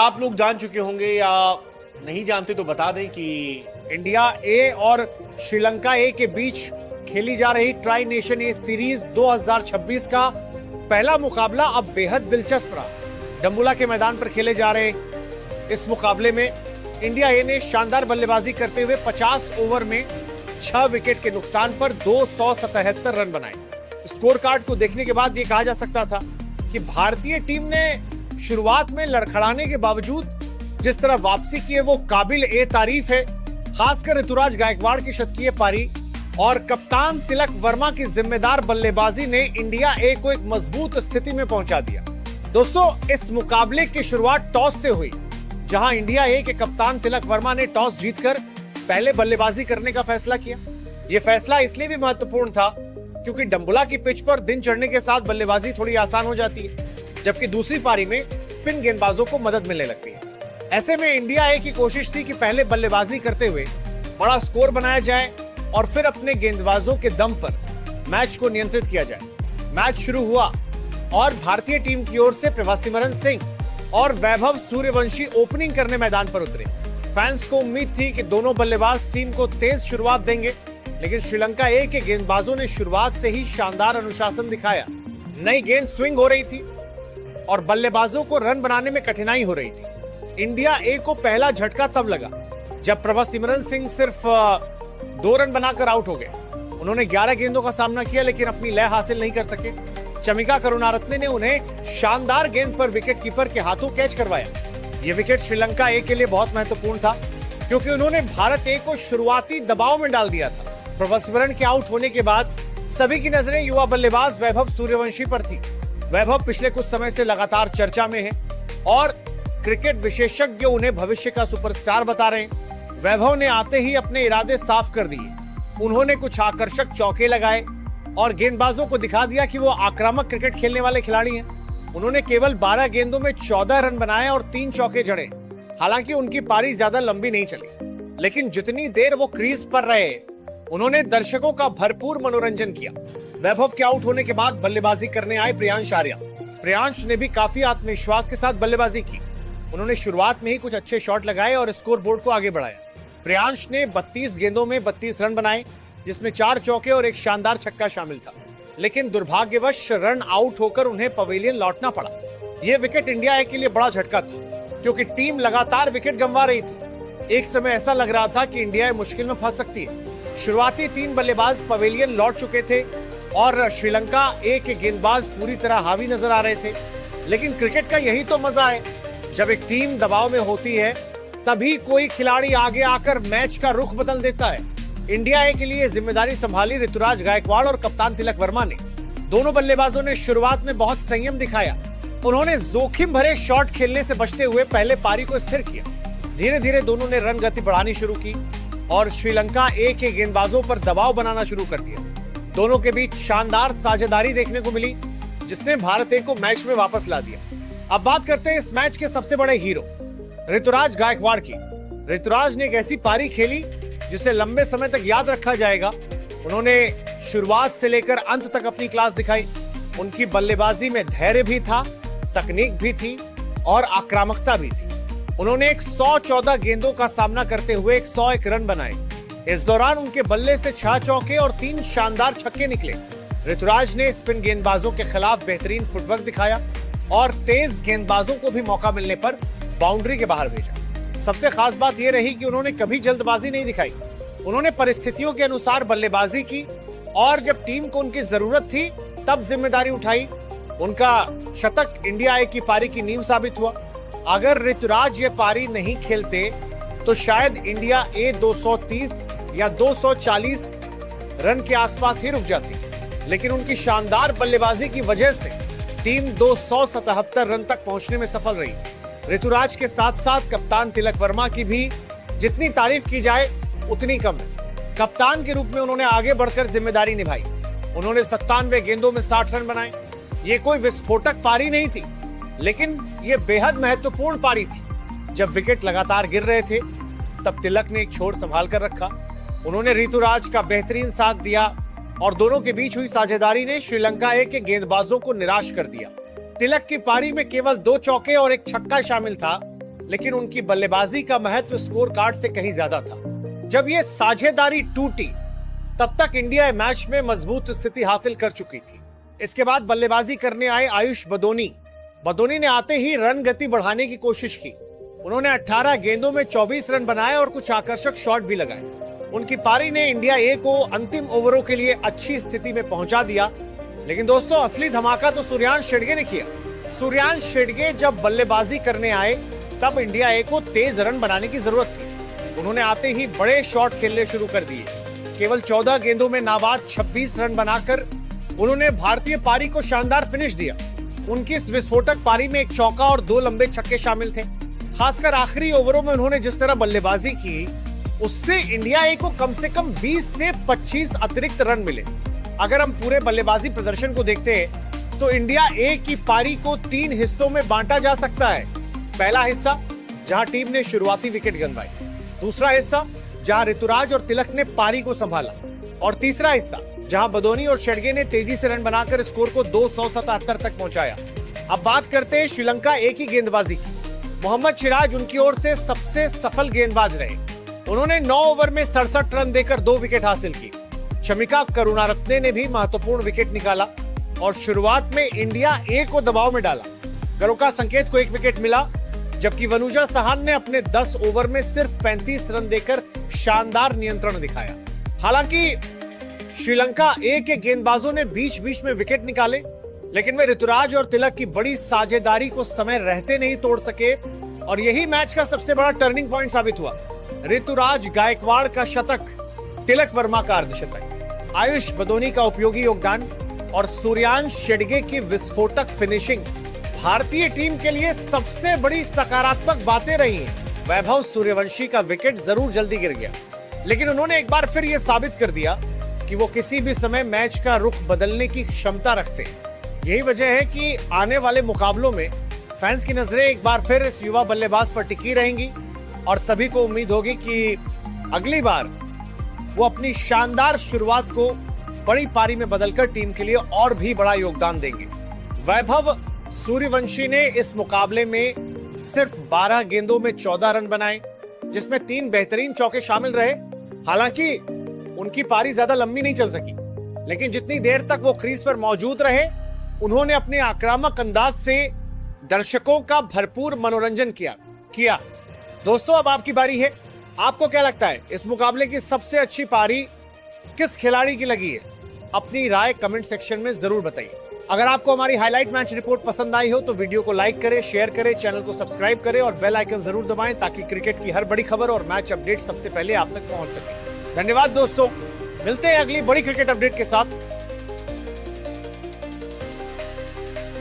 आप लोग जान चुके होंगे या नहीं जानते तो बता दें कि इंडिया ए और श्रीलंका ए के बीच खेली जा रही ट्राई नेशन ए सीरीज 2026 का पहला मुकाबला अब बेहद दिलचस्प रहा। डंबुला के मैदान पर खेले जा रहे इस मुकाबले में इंडिया ए ने शानदार बल्लेबाजी करते हुए 50 ओवर में 6 विकेट के नुकसान पर 277 रन बनाए। स्कोर कार्ड को देखने के बाद यह कहा जा सकता था कि भारतीय टीम ने शुरुआत में लड़खड़ाने के बावजूद जिस तरह वापसी की है वो काबिल ए तारीफ है। खासकर ऋतुराज गायकवाड़ की शतकीय पारी और कप्तान तिलक वर्मा की जिम्मेदार बल्लेबाजी ने इंडिया ए को एक मजबूत स्थिति में पहुंचा दिया। दोस्तों, इस मुकाबले की शुरुआत टॉस से हुई, जहां इंडिया ए के कप्तान तिलक वर्मा ने टॉस जीतकर पहले बल्लेबाजी करने का फैसला किया। यह फैसला इसलिए भी महत्वपूर्ण था क्योंकि डंबुला की पिच पर दिन चढ़ने के साथ बल्लेबाजी थोड़ी आसान हो जाती है, जबकि दूसरी पारी में स्पिन गेंदबाजों को मदद मिलने लगती है। ऐसे में इंडिया ए की कोशिश थी कि पहले बल्लेबाजी करते हुए बड़ा स्कोर बनाया जाए और फिर अपने गेंदबाजों के दम पर मैच को नियंत्रित किया जाए। मैच शुरू हुआ और भारतीय टीम की ओर से प्रभासिमरन सिंह और वैभव सूर्यवंशी ओपनिंग करने मैदान पर उतरे। फैंस को उम्मीद थी कि दोनों बल्लेबाज टीम को तेज शुरुआत देंगे, लेकिन श्रीलंका ए के गेंदबाजों ने शुरुआत से ही शानदार अनुशासन दिखाया। नई गेंद स्विंग हो रही थी और बल्लेबाजों को रन बनाने में कठिनाई हो रही थी। इंडिया ए को पहला झटका तब लगा जब प्रभासिमरन सिंह सिर्फ 2 रन बनाकर आउट हो गए। उन्होंने 11 गेंदों का सामना किया लेकिन अपनी लय हासिल नहीं कर सके। चमिका करुणारत्ने ने उन्हें शानदार गेंद पर विकेट कीपर के हाथों कैच करवाया। यह विकेट श्रीलंका ए के लिए बहुत महत्वपूर्ण था क्योंकि उन्होंने भारत ए को शुरुआती दबाव में डाल दिया था। प्रभासिमरन के आउट होने के बाद सभी की नजरें युवा बल्लेबाज वैभव सूर्यवंशी पर थी। वैभव पिछले कुछ समय से लगातार चर्चा में है और क्रिकेट विशेषज्ञ उन्हें भविष्य का सुपरस्टार बता रहे हैं। वैभव ने आते ही अपने इरादे साफ कर दिए। उन्होंने कुछ आकर्षक चौके लगाए और गेंदबाजों को दिखा दिया कि वो आक्रामक क्रिकेट खेलने वाले खिलाड़ी हैं। उन्होंने केवल 12 गेंदों में 14 रन बनाए और 3 चौके जड़े। हालांकि उनकी पारी ज्यादा लंबी नहीं चली, लेकिन जितनी देर वो क्रीज पर रहे उन्होंने दर्शकों का भरपूर मनोरंजन किया। वैभव के आउट होने के बाद बल्लेबाजी करने आए प्रियांश आर्या। प्रियांश ने भी काफी आत्मविश्वास के साथ बल्लेबाजी की। उन्होंने शुरुआत में ही कुछ अच्छे शॉट लगाए और स्कोर बोर्ड को आगे बढ़ाया। प्रियांश ने 32 गेंदों में 32 रन बनाए, जिसमें 4 चौके और एक शानदार छक्का शामिल था। लेकिन दुर्भाग्यवश रन आउट होकर उन्हें पवेलियन लौटना पड़ा। यह विकेट इंडिया ए के लिए बड़ा झटका था क्योंकि टीम लगातार विकेट गंवा रही थी। एक समय ऐसा लग रहा था कि इंडिया ए मुश्किल में फंस सकती है। शुरुआती 3 बल्लेबाज पवेलियन लौट चुके थे और श्रीलंका ए के गेंदबाज पूरी तरह हावी नजर आ रहे थे। लेकिन क्रिकेट का यही तो मजा है, जब एक टीम दबाव में होती है तभी कोई खिलाड़ी आगे आकर मैच का रुख बदल देता है। इंडिया ए के लिए जिम्मेदारी संभाली ऋतुराज गायकवाड़ और कप्तान तिलक वर्मा ने। दोनों बल्लेबाजों ने शुरुआत में बहुत संयम दिखाया। उन्होंने जोखिम भरे शॉट खेलने से बचते हुए पहले पारी को स्थिर किया। धीरे धीरे दोनों ने रन गति बढ़ानी शुरू की और श्रीलंका ए के गेंदबाजों पर दबाव बनाना शुरू कर दिया। दोनों के बीच शानदार साझेदारी देखने को मिली, जिसने भारत ए को मैच में वापस ला दिया। अब बात करते हैं इस मैच के सबसे बड़े हीरो ऋतुराज गायकवाड़ की। ऋतुराज ने एक ऐसी पारी खेली जिसे लंबे समय तक याद रखा जाएगा। उन्होंने शुरुआत से लेकर अंत तक अपनी क्लास दिखाई। उनकी बल्लेबाजी में धैर्य भी था, तकनीक भी थी और आक्रामकता भी थी। उन्होंने 114 गेंदों का सामना करते हुए 101 रन बनाए। इस दौरान उनके बल्ले से 6 चौके और 3 शानदार छक्के निकले। ऋतुराज ने स्पिन गेंदबाजों के खिलाफ बेहतरीन फुटवर्क दिखाया और तेज गेंदबाजों को भी मौका मिलने पर बाउंड्री के बाहर भेजा। सबसे खास बात यह रही कि उन्होंने कभी जल्दबाजी नहीं दिखाई। उन्होंने परिस्थितियों के अनुसार बल्लेबाजी की और जब टीम को उनकी जरूरत थी तब जिम्मेदारी उठाई। उनका शतक इंडिया ए की पारी की नींव साबित हुआ। अगर ऋतुराज ये पारी नहीं खेलते तो शायद इंडिया ए 230 या 240 रन के आसपास ही रुक जाती, लेकिन उनकी शानदार बल्लेबाजी की वजह से टीम 277 रन तक पहुंचने में सफल रही। ऋतुराज के साथ साथ कप्तान तिलक वर्मा की भी जितनी तारीफ की जाए उतनी कम है। कप्तान के रूप में उन्होंने आगे बढ़कर जिम्मेदारी निभाई। उन्होंने 97 गेंदों में 60 रन बनाए। ये कोई विस्फोटक पारी नहीं थी, लेकिन ये बेहद महत्वपूर्ण पारी थी। जब विकेट लगातार गिर रहे थे तब तिलक ने एक छोर संभाल कर रखा। उन्होंने ऋतुराज का बेहतरीन साथ दिया और दोनों के बीच हुई साझेदारी ने श्रीलंका ए के गेंदबाजों को निराश कर दिया। तिलक की पारी में केवल 2 चौके और एक छक्का शामिल था, लेकिन उनकी बल्लेबाजी का महत्व स्कोर कार्ड से कहीं ज्यादा था। जब ये साझेदारी टूटी तब तक इंडिया मैच में मजबूत स्थिति हासिल कर चुकी थी। इसके बाद बल्लेबाजी करने आए आयुष बदोनी ने आते ही रन गति बढ़ाने की कोशिश की। उन्होंने 18 गेंदों में 24 रन बनाए और कुछ आकर्षक शॉट भी लगाए। उनकी पारी ने इंडिया ए को अंतिम ओवरों के लिए अच्छी स्थिति में पहुंचा दिया। लेकिन दोस्तों, असली धमाका तो सूर्यांश शेडगे ने किया। सूर्यांश शेडगे जब बल्लेबाजी करने आए तब इंडिया ए को तेज रन बनाने की जरूरत थी। उन्होंने आते ही बड़े शॉट खेलने शुरू कर दिए। केवल 14 गेंदों में नाबाद 26 रन बनाकर उन्होंने भारतीय पारी को शानदार फिनिश दिया। उनकी इस विस्फोटक पारी में एक चौका और 2 लंबे छक्के शामिल थे। खासकर आखिरी ओवरों में उन्होंने जिस तरह बल्लेबाजी की, उससे इंडिया ए को कम से कम 20 से 25 अतिरिक्त रन मिले। अगर हम पूरे बल्लेबाजी प्रदर्शन को देखते हैं तो इंडिया ए की पारी को 3 हिस्सों में बांटा जा सकता है। पहला हिस्सा जहां टीम ने शुरुआती विकेट गंवाई, दूसरा हिस्सा जहां ऋतुराज और तिलक ने पारी को संभाला, और तीसरा हिस्सा जहां बदोनी और शेडगे ने तेजी से रन बनाकर स्कोर को 277 तक पहुंचाया। अब बात करते हैं श्रीलंका ए की गेंदबाजी की। मोहम्मद सिराज उनकी ओर से सबसे सफल गेंदबाज रहे। उन्होंने 9 ओवर में 67 रन देकर 2 विकेट हासिल की। शमिका करुणारत्ने ने भी महत्वपूर्ण विकेट निकाला और शुरुआत में इंडिया ए को दबाव में डाला। गरुका संकेत को 1 विकेट मिला, जबकि वनुजा सहान ने अपने 10 ओवर में सिर्फ 35 रन देकर शानदार नियंत्रण दिखाया। हालांकि श्रीलंका ए के गेंदबाजों ने बीच बीच में विकेट निकाले, लेकिन वे ऋतुराज और तिलक की बड़ी साझेदारी को समय रहते नहीं तोड़ सके, और यही मैच का सबसे बड़ा टर्निंग पॉइंट साबित हुआ। ऋतुराज गायकवाड़ का शतक, तिलक वर्मा का अर्धशतक, आयुष बदोनी का उपयोगी योगदान और सूर्यांश शेडगे की विस्फोटक फिनिशिंग भारतीय टीम के लिए सबसे बड़ी सकारात्मक बातें रही हैं। वैभव सूर्यवंशी का विकेट जरूर जल्दी गिर गया, लेकिन उन्होंने एक बार फिर यह साबित कर दिया कि वो किसी भी समय मैच का रुख बदलने की क्षमता रखते हैं। यही वजह है कि आने वाले मुकाबलों में फैंस की नजरें एक बार फिर इस युवा बल्लेबाज पर टिकी रहेंगी और सभी को उम्मीद होगी कि अगली बार वो अपनी शानदार शुरुआत को बड़ी पारी में बदलकर टीम के लिए और भी बड़ा योगदान देंगे। वैभव सूर्यवंशी ने इस मुकाबले में सिर्फ 12 गेंदों में 14 रन बनाए, जिसमें 3 बेहतरीन चौके शामिल रहे। हालांकि उनकी पारी ज्यादा लंबी नहीं चल सकी, लेकिन जितनी देर तक वो क्रीज पर मौजूद रहे, उन्होंने अपने आक्रामक अंदाज से दर्शकों का भरपूर मनोरंजन किया। दोस्तों, अब आपकी बारी है। आपको क्या लगता है, इस मुकाबले की सबसे अच्छी पारी किस खिलाड़ी की लगी है? अपनी राय कमेंट सेक्शन में जरूर बताइए। अगर आपको हमारी हाईलाइट मैच रिपोर्ट पसंद आई हो तो वीडियो को लाइक करें, शेयर करें, चैनल को सब्सक्राइब करें और बेल आइकन जरूर दबाएं ताकि क्रिकेट की हर बड़ी खबर और मैच अपडेट सबसे पहले आप तक पहुंच सके। धन्यवाद दोस्तों, मिलते हैं अगली बड़ी क्रिकेट अपडेट के साथ।